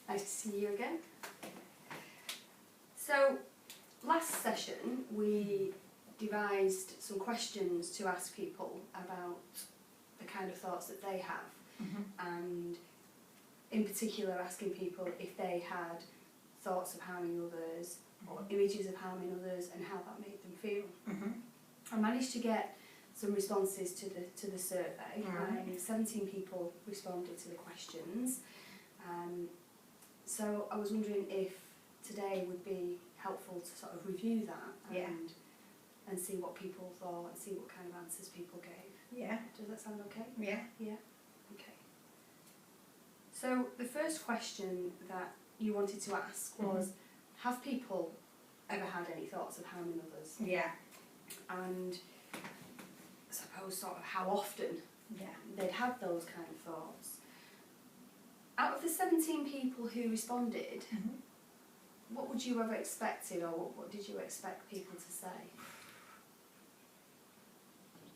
Nice to see you again. So, last session we devised some questions to ask people about the kind of thoughts that they have, and in particular asking people if they had thoughts of harming others or images of harming others and how that made them feel. I managed to get some responses to the survey. 17 people responded to the questions. So I was wondering if today would be helpful to sort of review that and see what people thought and see what kind of answers people gave. Yeah. Does that sound okay? Yeah. Yeah? Okay. So the first question that you wanted to ask was, have people ever had any thoughts of harming others? Yeah. And I suppose sort of how often they'd have those kind of thoughts. Out of the 17 people who responded, what would you have expected, or what did you expect people to say?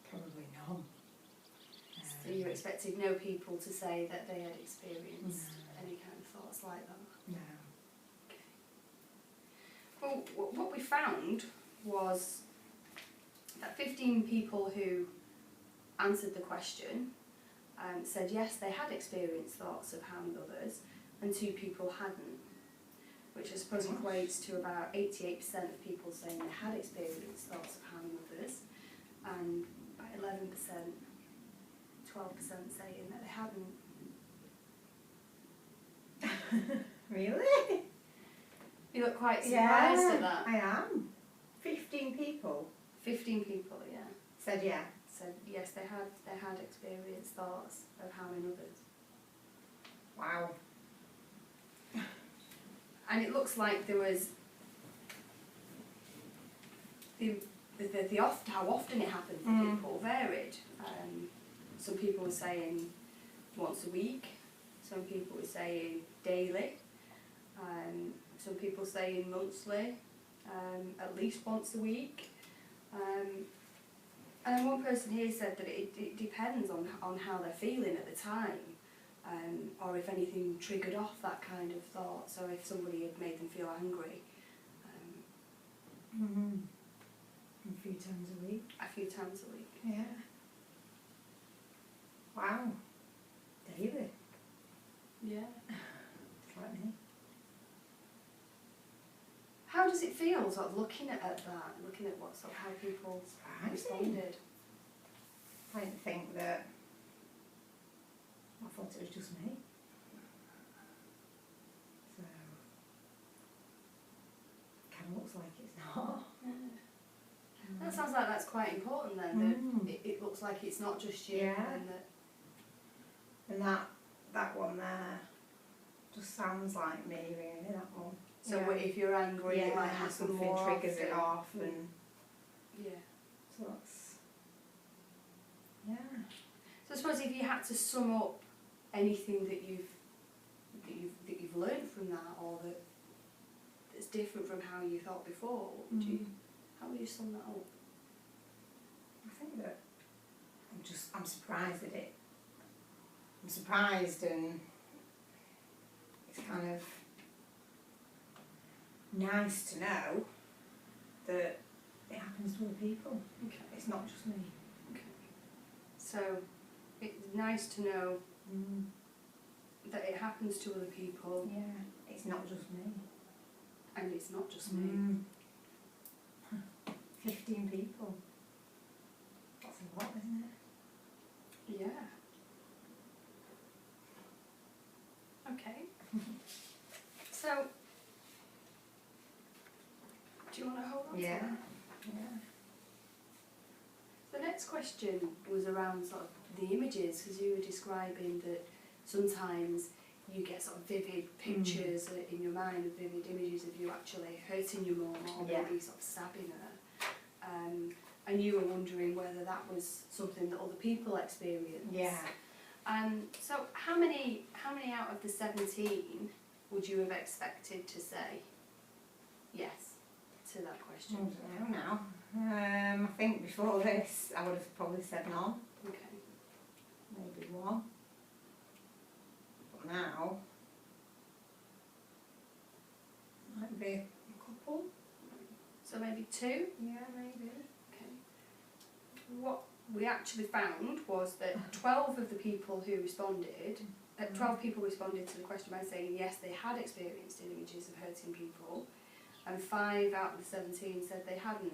Probably none. So you expected no people to say that they had experienced any kind of thoughts like that? No. Okay. Well, what we found was that 15 people who answered the question said yes, they had experienced thoughts of harming others, and 2 people hadn't, which I suppose equates to about 88% of people saying they had experienced thoughts of harming others, and about 11%, 12% saying that they hadn't. Really? You look quite surprised at that. I am. 15 people. 15 people, yeah. Said yeah. Said yes, they had experienced thoughts of harming others. Wow. And it looks like there was how often it happened for people varied. Some people were saying once a week, some people were saying daily, some people saying monthly, at least once a week. And then one person here said that it depends on how they're feeling at the time, or if anything triggered off that kind of thought. So if somebody had made them feel angry. A few times a week. A few times a week. Yeah. Wow. Daily. Yeah. It's like me. How does it feel, sort of looking at that, looking at what sort of how people responded? I didn't think that. I thought it was just me. So, it kind of looks like it's not. That sounds like that's quite important then, that it looks like it's not just you. Yeah. And And that one there just sounds like me, really, that one. so if you're angry, it might happen something more triggers often. it off, and so that's So I suppose if you had to sum up anything that you've learned from that, or that's different from how you thought before, what would you? How would you sum that up? I think that I'm surprised at it. I'm surprised, and it's kind of nice to know that it happens to other people. Okay. It's not just me. Okay. So it's nice to know that it happens to other people. Yeah, it's not just me. And it's not just me. 15 people. That's a lot, isn't it? Yeah. Okay. So, do you want to hold on to that? Yeah. The next question was around sort of the images, because you were describing that sometimes you get sort of vivid pictures in your mind, of vivid images of you actually hurting your mum or maybe sort of stabbing her. And you were wondering whether that was something that other people experienced. Yeah. So how many out of the 17 would you have expected to say yes to that question? I don't know now. I think before this I would have probably said none. Okay. Maybe one. But now Might be a couple. So maybe 2? Yeah, maybe. Okay. What we actually found was that 12 of the people who responded, 12 people responded to the question by saying yes, they had experienced images of hurting people, and 5 out of the 17 said they hadn't.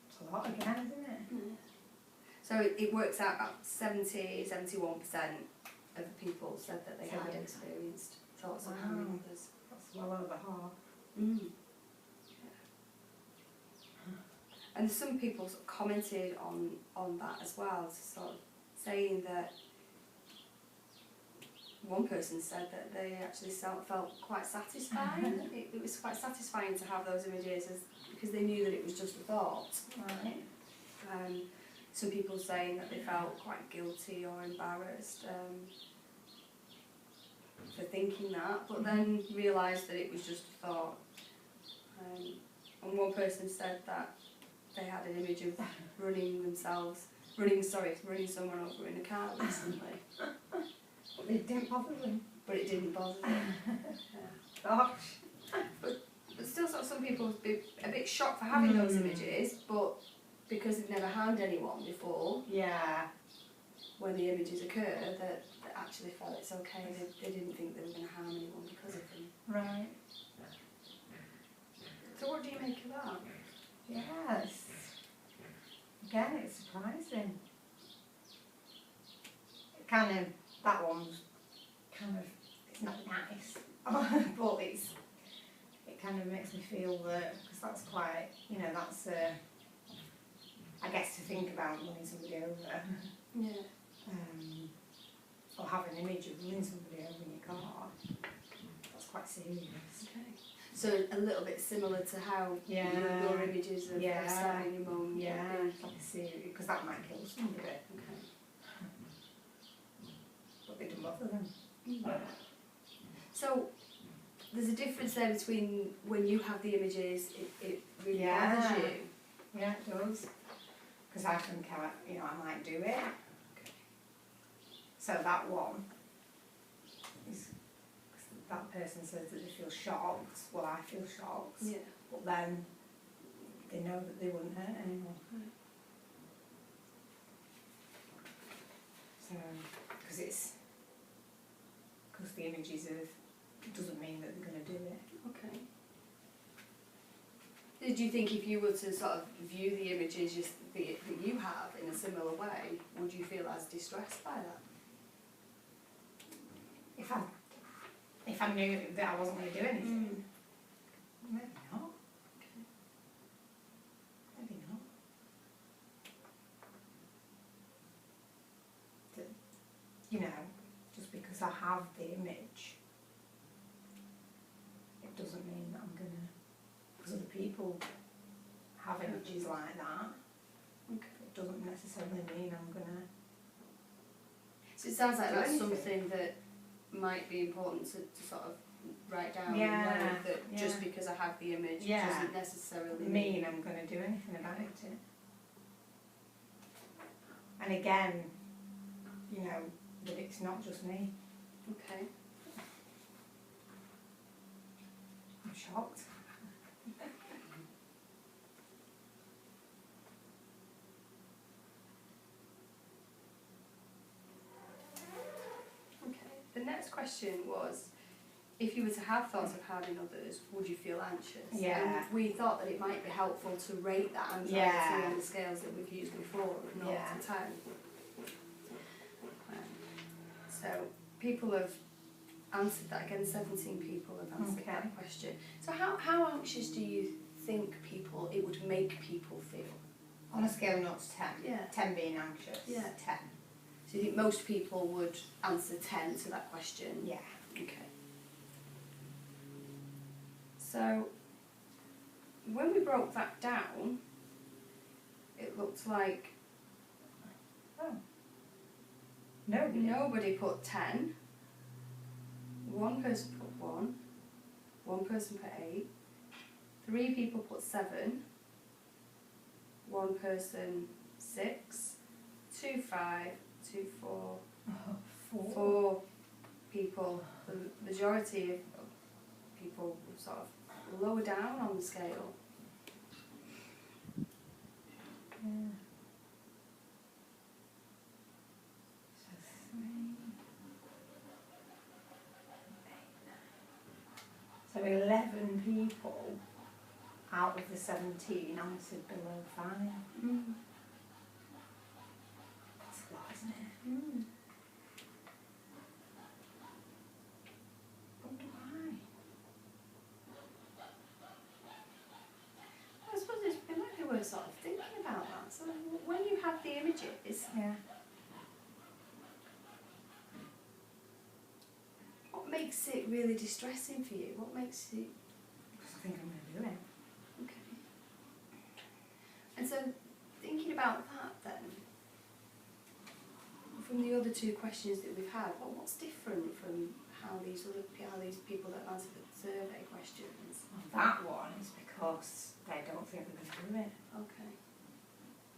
It's a lot again, isn't it? Yeah. So it works out about 71% of the people said that they So had they- experienced thoughts of Wow. harming others. That's well over half. Mm. And some people sort of commented on that as well, sort of saying that one person said that they actually felt quite satisfied. It was quite satisfying to have those images because they knew that it was just a thought. Right. Some people saying that they felt quite guilty or embarrassed for thinking that, but then realised that it was just a thought. And one person said that they had an image of running someone over in a car recently. But it didn't bother them. But it didn't bother them. Yeah. Gosh. But still sort of some people would be a bit shocked for having those images, but because they've never harmed anyone before, Yeah. when the images occur, that actually felt it's okay. They didn't think they were going to harm anyone because of them. Right. So what do you make of that? Yes. Again, it's surprising. It kind of, that one's kind of, it's not nice, but it kind of makes me feel that, because that's quite, you know, that's I guess to think about running somebody over, Yeah. or have an image of running somebody over in your car. That's quite serious. Okay. So a little bit similar to how Yeah. your images of stabbing your mum. Yeah, like a serious, because that might kill somebody. Okay. But they don't bother them. So there's a difference there between when you have the images, it really Yeah. bothers you. Yeah, it does. Because I think I might do it. So that one is, that person says that they feel shocked. Well, I feel shocked. Yeah. But then they know that they wouldn't hurt anyone. Right. So, because the images of, it doesn't mean that they're going to do it. Okay. Did you think if you were to sort of view the images that you have in a similar way, would you feel as distressed by that? If I knew that I wasn't going to do anything, maybe not. Okay. Maybe not. You know, just because I have the image, it doesn't mean that I'm going to, because other people have images like that, Okay. it doesn't necessarily mean I'm going to. So it sounds like Do that's anything. something that might be important to sort of write down. Yeah, And know that yeah. just because I have the image Yeah. doesn't necessarily Mean I'm going to do anything about it. And again, you know, that it's not just me. Okay. I'm shocked. Okay. The next question was, if you were to have thoughts of harming others, would you feel anxious? Yeah. And we thought that it might be helpful to rate that anxiety Yeah. on the scales that we've used before, of 0 Yeah. to 10. So people have answered that. Again, 17 people have answered Okay. that question. So how anxious do you think it would make people feel? On a scale of 0 to 10. Yeah. 10 being anxious. Yeah. 10. So you think most people would answer 10 to that question? Yeah. Okay. So when we broke that down, it looked like Oh. Nobody. nobody put 10. One person put 1. One person put 8. 3 people put 7. One person 6. 2 5. 2 4. Oh, 4. 4 people. The majority people sort of lower down on the scale. Yeah. So 11 people out of the 17 answered below 5. That's a lot, isn't it? Wonder why. I suppose it might be worth sort of thinking about that. So when you have the images, Yeah. what makes it really distressing for you? What makes it... Because I think I'm going to do it. Okay. And so, thinking about that then, from the other two questions that we've had, what's different from how these people that have answered the survey questions? Well, that one is because they don't think they're going to do it. Okay.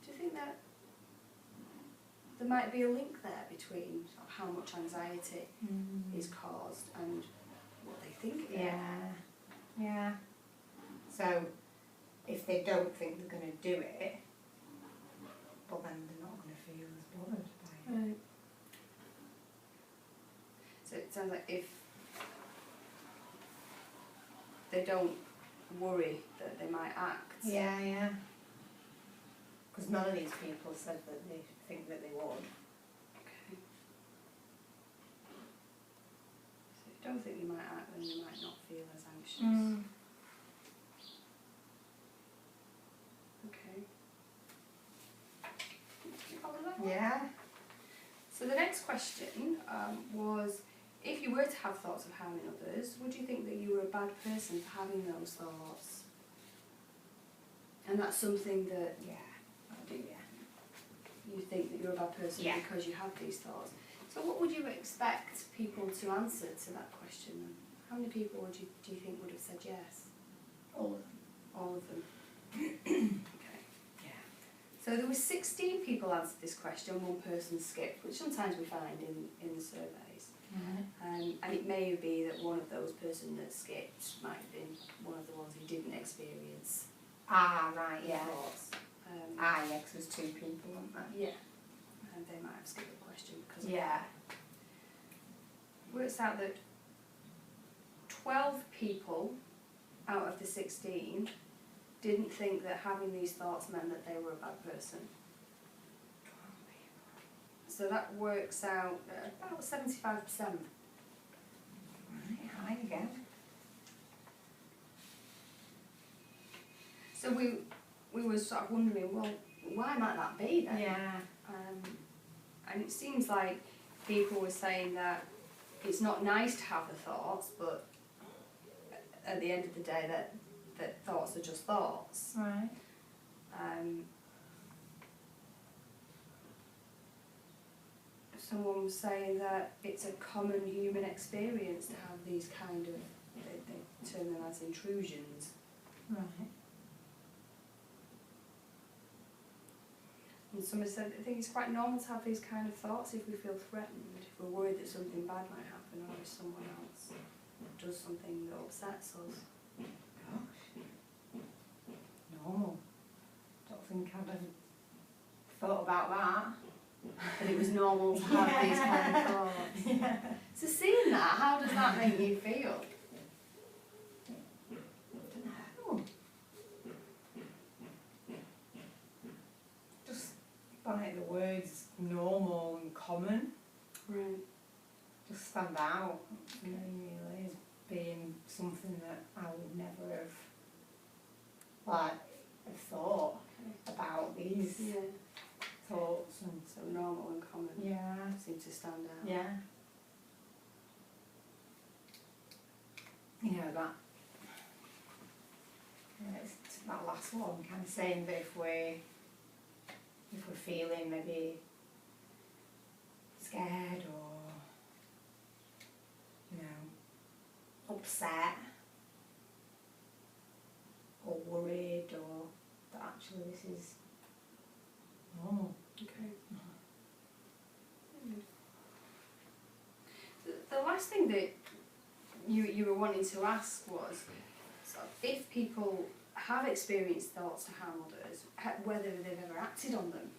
Do you think that there might be a link there between sort of how much anxiety is caused and what they think? Yeah. Yeah. So, if they don't think they're going to do it, well then they're not going to feel as bothered by it. Right. So it sounds like if they don't worry that they might act. Yeah, yeah. Because none of these people said that they think that they would. Okay. So if you don't think you might act, then you might not feel as anxious. Okay. Can you follow that one? Yeah. So the next question was, if you were to have thoughts of harming others, would you think that you were a bad person for having those thoughts? And that's something that Yeah, I do, yeah. you think that you're a bad person Yeah. because you have these thoughts. So what would you expect people to answer to that question? How many people do you think would have said yes? All of them. All of them. Okay. Yeah. So there were 16 people answered this question, one person skipped, which sometimes we find in the surveys. And it may be that one of those person that skipped might have been one of the ones who didn't experience Ah, right, yeah. thoughts. Yeah, 'cause there's 2 people, weren't there? Yeah. And they might have skipped the question because of Yeah. that. Works out that 12 people out of the 16 didn't think that having these thoughts meant that they were a bad person. 12 people. So that works out at about 75%. Right, high again. So we were sort of wondering, well, why might that be then? Yeah. And it seems like people were saying that it's not nice to have the thoughts, but at the end of the day that thoughts are just thoughts. Right. Someone was saying that it's a common human experience to have these kind of, they term them as intrusions. Right. And someone said, I think it's quite normal to have these kind of thoughts if we feel threatened, if we're worried that something bad might happen, or if someone else does something that upsets us. Gosh. Normal. Don't think I'd have thought about that. That it was normal to have these kind of thoughts. Yeah. So seeing that, how does that make you feel? No. Just by the words normal and common, Right. just stand out for me really as being something that I would never have thought about these Yeah. thoughts and So normal and common yeah. seem to stand out. Yeah. You know that. It's that last one, kind of saying that if we're feeling maybe scared or upset or worried, or that actually this is normal. Okay. The last thing that you were wanting to ask was, sort of, if people have experienced thoughts to harm others, whether they've ever acted on them.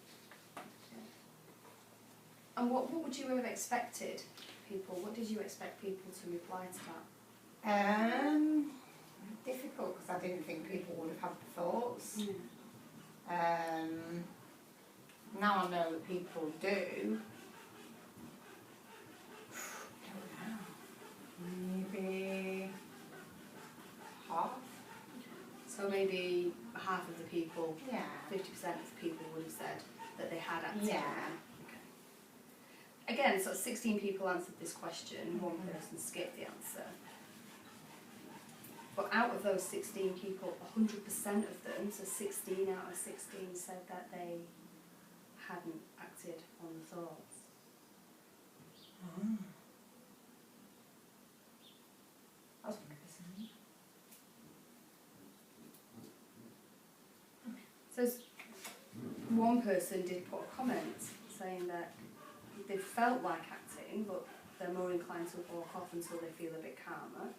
And what would you have expected people, what did you expect people to reply to that? Difficult, because I didn't think people would have had the thoughts. Now I know that people do. I don't know. Maybe half. So maybe half of the people, Yeah. 50% of the people would have said that they had acted Yeah. on them. Okay. Again, so 16 people answered this question, one person skipped the answer. But out of those 16 people, 100% of them, so 16 out of 16 said that they hadn't acted on the thoughts. That's 100%. So one person did put a comment saying that they felt like acting, but they're more inclined to walk off until they feel a bit calmer.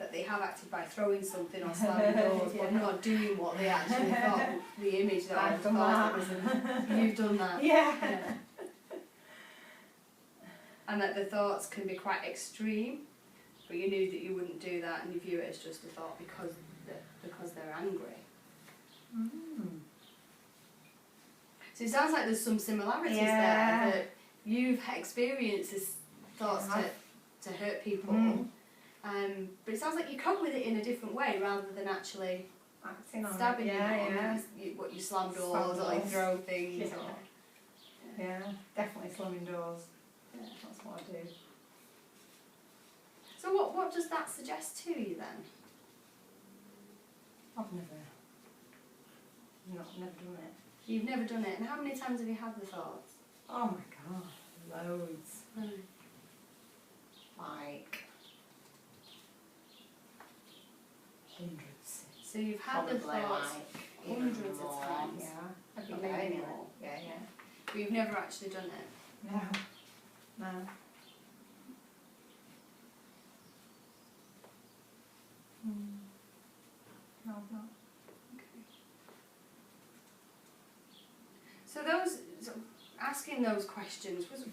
That they have acted by throwing something or slamming doors, but not doing what they actually thought, the image that I've done that. You've done that. Yeah. And that the thoughts can be quite extreme, but you knew that you wouldn't do that and you view it as just a thought because they're angry. So it sounds like there's some similarities there, that you've experienced this thoughts to hurt people, but it sounds like you cope with it in a different way rather than actually acting on stabbing it. you slam doors or like throw things. Yeah, definitely slamming doors. Yeah. That's what I do. So what does that suggest to you then? I've never done it. You've never done it, and how many times have you had the thoughts? Oh my god, loads. Like hundreds. So you've had the Probably thoughts like hundreds more. of times. Yeah, every Or day maybe anyway. more. Yeah. But you've never actually done it. No. No. No, I've not. So asking those questions was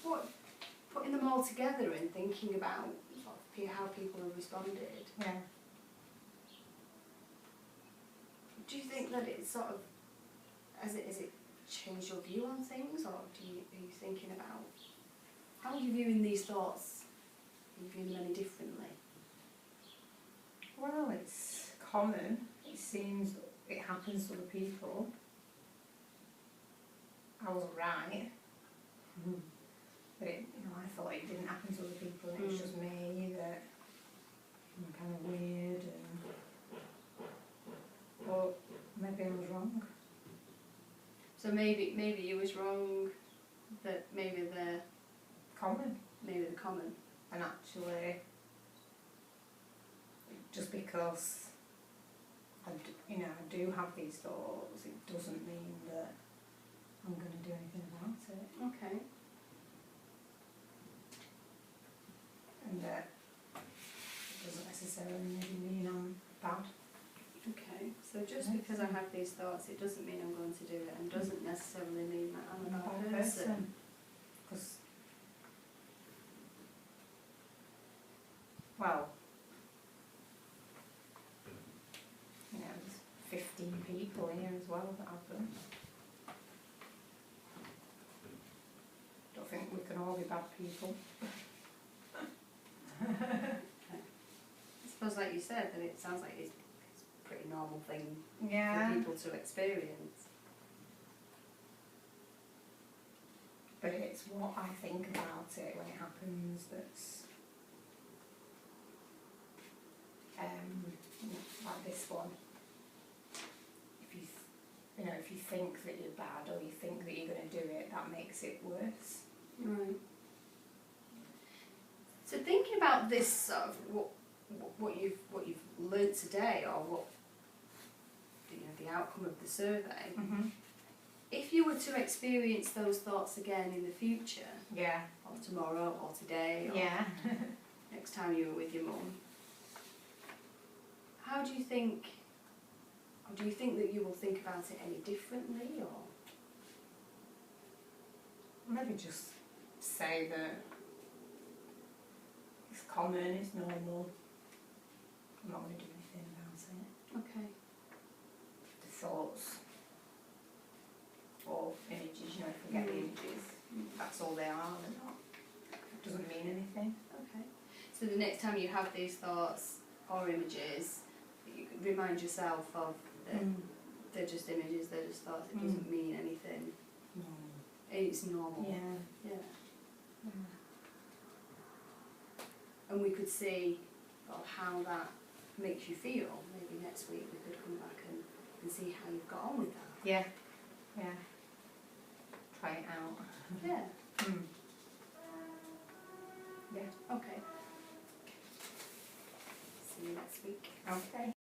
what, putting them all together and thinking about sort of how people have responded. Yeah. Do you think that it's sort of, has it changed your view on things, or are you thinking about how are you viewing these thoughts? Are you viewing them any differently? Well, it's common. It seems it happens to other people. I was right. But I thought it didn't happen to other people. It was just me that I'm kind of weird, but maybe I was wrong. So maybe you was wrong. That maybe they're Common. common. And actually, just because I do have these thoughts, it doesn't mean that I'm going to do anything about it. Okay. And that it doesn't necessarily mean I'm bad. Okay. So just because I have these thoughts, it doesn't mean I'm going to do it, and doesn't necessarily mean that I'm a bad person. Because, well, there's 15 people here as well that have them. Don't think we can all be bad people. I suppose, like you said, that it sounds like it's a pretty normal thing Yeah. for people to experience. But it's what I think about it when it happens that's like this one. If you think that you're bad or you think that you're going to do it, that makes it worse. Right. So thinking about this sort of what you've learnt today, or what the outcome of the survey, if you you were to experience those thoughts again in the future, Yeah. or tomorrow, or today, or Yeah. next time you were with your mum, how do you think, or do you think that you will think about it any differently, or? Maybe just say that it's common, it's normal. I'm not going to do anything about it. Okay. The thoughts or images, you know, if we get the images, that's all they are, they're not. It doesn't mean anything. Okay. So the next time you have these thoughts or images, you can remind yourself of that they're just images, they're just thoughts, it doesn't mean anything. No. It's normal. Yeah. Yeah. And we could see how that makes you feel. Maybe next week we could come back and see how you've got on with that. Yeah. Yeah. Try it out. Yeah. Yeah. Okay. See you next week. Okay.